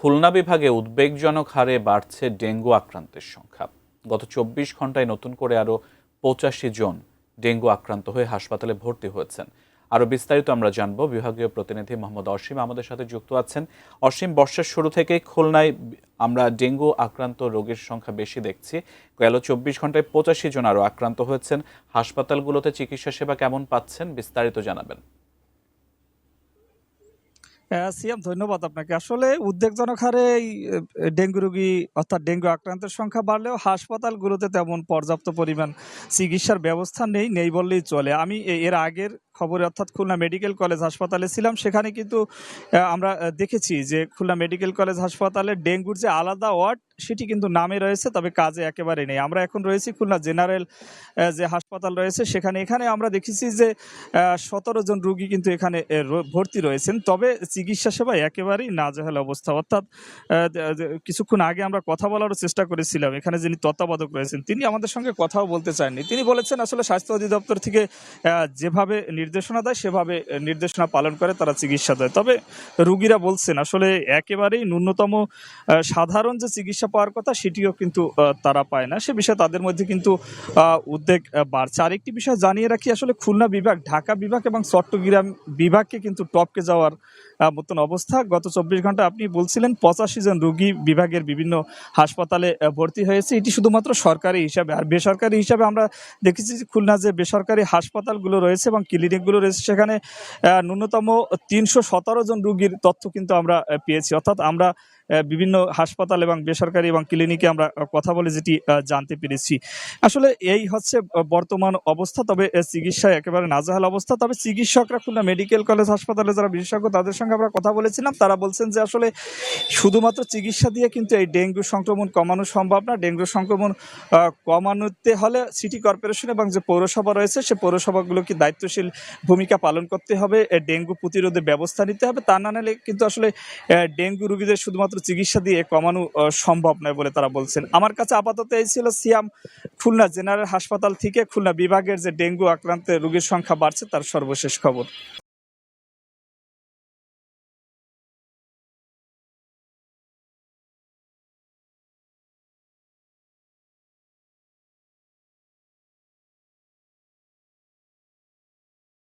খুলনা বিভাগে উদ্বেগজনক হারে বাড়ছে ডেঙ্গু আক্রান্তের সংখ্যা। গত ২৪ ঘন্টায় নতুন করে আরও ৮৫ জন ডেঙ্গু আক্রান্ত হয়ে হাসপাতালে ভর্তি হয়েছেন। আরও বিস্তারিত আমরা জানব। বিভাগীয় প্রতিনিধি মোহাম্মদ অসীম আমাদের সাথে যুক্ত আছেন। অসীম, বর্ষার শুরু থেকেই খুলনায় আমরা ডেঙ্গু আক্রান্ত রোগীর সংখ্যা বেশি দেখছি। গেল ২৪ ঘন্টায় ৮৫ জন আরও আক্রান্ত হয়েছেন। হাসপাতালগুলোতে চিকিৎসা সেবা কেমন পাচ্ছেন, বিস্তারিত জানাবেন। সিয়াম, ধন্যবাদ আপনাকে। আসলে উদ্বেগজনক হারে এই ডেঙ্গু রোগী অর্থাৎ ডেঙ্গু আক্রান্তের সংখ্যা বাড়লেও হাসপাতালগুলোতে তেমন পর্যাপ্ত পরিমাণ চিকিৎসার ব্যবস্থা নেই বললেই চলে। আমি এর আগের খবরে অর্থাৎ খুলনা মেডিকেল কলেজ হাসপাতালে ছিলাম। সেখানে কিন্তু আমরা দেখেছি যে খুলনা মেডিকেল কলেজ হাসপাতালে ডেঙ্গুর যে আলাদা ওয়ার্ড সেটি কিন্তু নামে রয়েছে, তবে কাজে একেবারে নেই। আমরা এখন রয়েছি খুলনা জেনারেল যে হাসপাতাল রয়েছে এখানে আমরা দেখেছি যে ১৭ জন রোগী কিন্তু এখানে ভর্তি রয়েছেন, তবে চিকিৎসা সেবা একেবারেই নাজেহাল অবস্থা। অর্থাৎ কিছুক্ষণ আগে আমরা কথা বলারও চেষ্টা করেছিলাম, এখানে যিনি তত্ত্বাবধায়ক রয়েছেন তিনি আমাদের সঙ্গে কথাও বলতে চাননি। তিনি বলেছেন আসলে স্বাস্থ্য অধিদপ্তর থেকে যেভাবে নির্দেশনা দেয় সেভাবে নির্দেশনা পালন করে তারা চিকিৎসা দেয়। তবে রোগীরা বলছেন আসলে একেবারেই ন্যূনতম সাধারণ যে চিকিৎসা পাওয়ার কথা সেটিও কিন্তু তারা পায় না। সে বিষয়ে তাদের মধ্যে কিন্তু উদ্বেগ বাড়ছে। আরেকটি বিষয় জানিয়ে রাখি, আসলে খুলনা বিভাগ, ঢাকা বিভাগ এবং চট্টগ্রাম বিভাগকে কিন্তু টপকে যাওয়ার মতন অবস্থা। গত ২৪ ঘন্টা আপনি বলছিলেন ৮৫ জন রোগী বিভাগের বিভিন্ন হাসপাতালে ভর্তি হয়েছে। এটি শুধুমাত্র সরকারি হিসাবে। আর বেসরকারি হিসাবে আমরা দেখেছি যে খুলনা যে বেসরকারি হাসপাতালগুলো রয়েছে এবং ক্লিনিকগুলো রয়েছে সেখানে ন্যূনতম ৩১৭ জন রোগীর তথ্য কিন্তু আমরা পেয়েছি। অর্থাৎ আমরা বিভিন্ন হাসপাতাল এবং বেসরকারি এবং ক্লিনিকে আমরা কথা বলে যেটি জানতে পেরেছি। আসলে এই হচ্ছে বর্তমান অবস্থা। তবে চিকিৎসায় একেবারে নাজেহাল অবস্থা। তবে চিকিৎসকরা খুলনা মেডিকেল কলেজ হাসপাতালে যারা বিশেষজ্ঞ তাদের সঙ্গে আমরা কথা বলেছিলাম, তারা বলছেন যে আসলে শুধুমাত্র চিকিৎসা দিয়ে কিন্তু এই ডেঙ্গু সংক্রমণ কমানো সম্ভব না। ডেঙ্গু সংক্রমণ কমানোতে হলে সিটি কর্পোরেশন এবং যে পৌরসভা রয়েছে সে পৌরসভাগুলোকে দায়িত্বশীল ভূমিকা পালন করতে হবে, ডেঙ্গু প্রতিরোধে ব্যবস্থা নিতে হবে। তা না নিলে কিন্তু আসলে ডেঙ্গু রোগীদের শুধুমাত্র চিকিৎসা দিয়ে কমানো সম্ভব নয় বলে তারা বলছেন। আমার কাছে আপাতত এই ছিল সিয়াম, খুলনা জেনারেল হাসপাতাল থেকে খুলনা বিভাগের যে ডেঙ্গু আক্রান্তের রোগীর সংখ্যা বাড়ছে তার সর্বশেষ খবর।